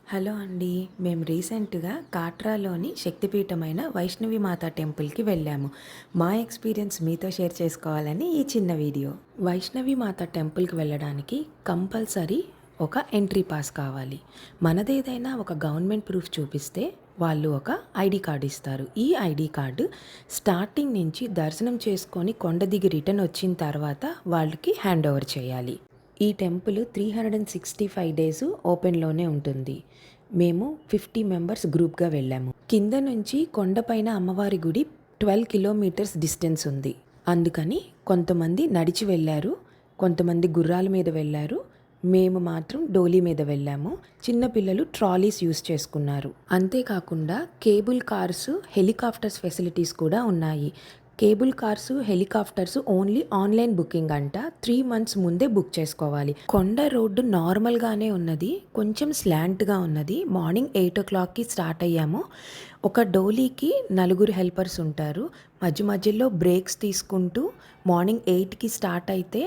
Hello అండి. మేము రీసెంట్‌గా కాట్రాలోని శక్తిపీఠమైన వైష్ణవి మాత టెంపుల్‌కి వెళ్ళాము. మా ఎక్స్‌పీరియన్స్ మీతో షేర్ చేసుకోవాలని ఈ చిన్న వీడియో. వైష్ణవి మాత టెంపుల్‌కి వెళ్ళడానికి కంపల్సరీ ఒక ఎంట్రీ పాస్ కావాలి. మనదేదైనా ఒక గవర్నమెంట్ ప్రూఫ్ చూపిస్తే వాళ్ళు ఒక ఐడీ కార్డ్ ఇస్తారు. ఈ ఐడీ కార్డు స్టార్టింగ్ నుంచి దర్శనం చేసుకొని కొండ దిగి రిటర్న్ వచ్చిన తర్వాత వాళ్ళకి హ్యాండ్ ఓవర్ చేయాలి. ఈ టెంపుల్ 365 డేస్ ఓపెన్లోనే ఉంటుంది. మేము 50 మెంబర్స్ గ్రూప్గా వెళ్ళాము. కింద నుంచి కొండపైన అమ్మవారి గుడి 12 కిలోమీటర్స్ డిస్టెన్స్ ఉంది. అందుకని కొంతమంది నడిచి వెళ్ళారు, కొంతమంది గుర్రాల మీద వెళ్ళారు. మేము మాత్రం డోలీ మీద వెళ్ళాము. చిన్నపిల్లలు ట్రాలీస్ యూస్ చేసుకున్నారు. అంతేకాకుండా కేబుల్ కార్స్, హెలికాప్టర్స్ ఫెసిలిటీస్ కూడా ఉన్నాయి. Cable cars, helicopters only online booking అంట. 3 months ముందే బుక్ చేసుకోవాలి. కొండ రోడ్డు నార్మల్గానే ఉన్నది, కొంచెం స్లాంట్గా ఉన్నది. మార్నింగ్ 8 o'clockకి స్టార్ట్ అయ్యాము. ఒక డోలీకి 4 హెల్పర్స్ ఉంటారు. మధ్యలో బ్రేక్స్ తీసుకుంటూ మార్నింగ్ 8కి స్టార్ట్ అయితే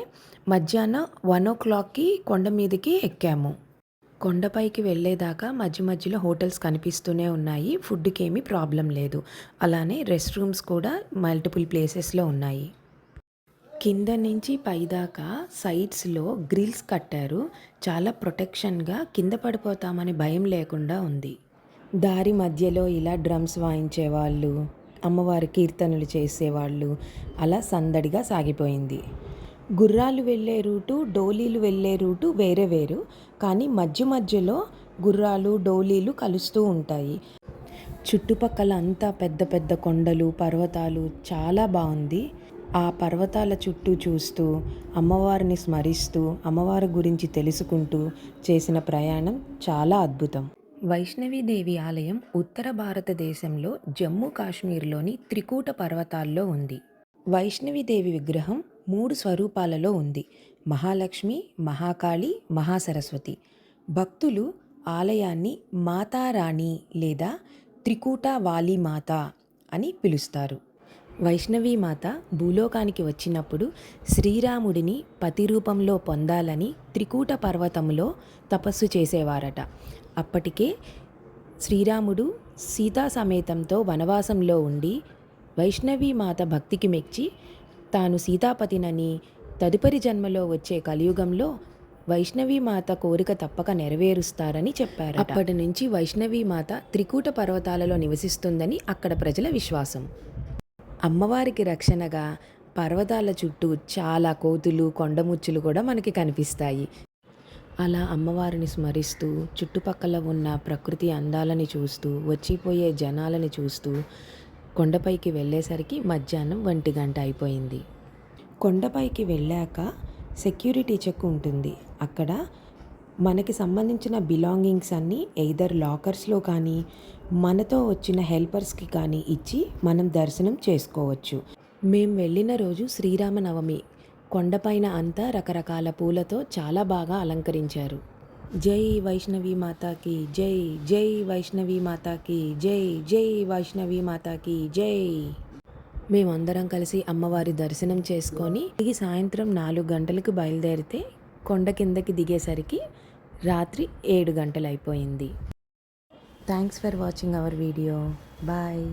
మధ్యాహ్నం 1 o'clockకి కొండ మీదకి ఎక్కాము. కొండపైకి వెళ్ళేదాకా మధ్యలో హోటల్స్ కనిపిస్తూనే ఉన్నాయి. ఫుడ్కి ఏమీ ప్రాబ్లం లేదు. అలానే రెస్ట్ రూమ్స్ కూడా మల్టిపుల్ ప్లేసెస్లో ఉన్నాయి. కింద నుంచి పైదాకా సైడ్స్లో గ్రిల్స్ కట్టారు. చాలా ప్రొటెక్షన్గా కింద పడిపోతామని భయం లేకుండా ఉంది. దారి మధ్యలో ఇలా డ్రమ్స్ వాయించేవాళ్ళు, అమ్మవారి కీర్తనలు చేసేవాళ్ళు, అలా సందడిగా సాగిపోయింది. గుర్రాలు వెళ్ళే రూటు, డోలీలు వెళ్ళే రూటు వేరే వేరు, కానీ మధ్యలో గుర్రాలు, డోలీలు కలుస్తూ ఉంటాయి. చుట్టుపక్కల అంతా పెద్ద కొండలు, పర్వతాలు, చాలా బాగుంది. ఆ పర్వతాల చుట్టూ చూస్తూ, అమ్మవారిని స్మరిస్తూ, అమ్మవారి గురించి తెలుసుకుంటూ చేసిన ప్రయాణం చాలా అద్భుతం. వైష్ణవీదేవి ఆలయం ఉత్తర భారతదేశంలో జమ్మూ కాశ్మీర్లోని త్రికూట పర్వతాల్లో ఉంది. వైష్ణవీదేవి విగ్రహం 3 స్వరూపాలలో ఉంది: మహాలక్ష్మి, మహాకాళి, మహాసరస్వతి. భక్తులు ఆలయాన్ని మాతారాణి లేదా త్రికూట వాలి మాత అని పిలుస్తారు. వైష్ణవీ మాత భూలోకానికి వచ్చినప్పుడు శ్రీరాముడిని పతి రూపంలో పొందాలని త్రికూట పర్వతంలో తపస్సు చేసేవారట. అప్పటికే శ్రీరాముడు సీతా సమేతంతో వనవాసంలో ఉండి వైష్ణవీ మాత భక్తికి మెచ్చి తాను సీతాపతినని, తదుపరి జన్మలో వచ్చే కలియుగంలో వైష్ణవీ మాత కోరిక తప్పక నెరవేరుస్తారని చెప్పారు. అప్పటి నుంచి వైష్ణవీ మాత త్రికూట పర్వతాలలో నివసిస్తుందని అక్కడ ప్రజల విశ్వాసం. అమ్మవారికి రక్షణగా పర్వతాల చుట్టూ చాలా కోతులు, కొండముచ్చులు కూడా మనకి కనిపిస్తాయి. అలా అమ్మవారిని స్మరిస్తూ, చుట్టుపక్కల ఉన్న ప్రకృతి అందాలని చూస్తూ, వచ్చిపోయే జనాలని చూస్తూ కొండపైకి వెళ్ళేసరికి మధ్యాహ్నం 1 గంట అయిపోయింది. కొండపైకి వెళ్ళాక సెక్యూరిటీ చెక్ ఉంటుంది. అక్కడ మనకి సంబంధించిన బిలాంగింగ్స్ అన్నీ ఎయిదర్ లాకర్స్లో కానీ మనతో వచ్చిన హెల్పర్స్కి కానీ ఇచ్చి మనం దర్శనం చేసుకోవచ్చు. మేము వెళ్ళిన రోజు శ్రీరామనవమి. కొండపైన అంతా రకరకాల పూలతో చాలా బాగా అలంకరించారు. జై వైష్ణవీ మాతాకి జై, జై వైష్ణవీ మాతాకి జై, జై వైష్ణవీ మాతాకి జై. మేమందరం కలిసి అమ్మవారి దర్శనం చేసుకొని సాయంత్రం 4 గంటలకు బయలుదేరితే కొండ కిందకి దిగేసరికి రాత్రి 7 గంటలు అయిపోయింది. Thanks for watching our video. Bye.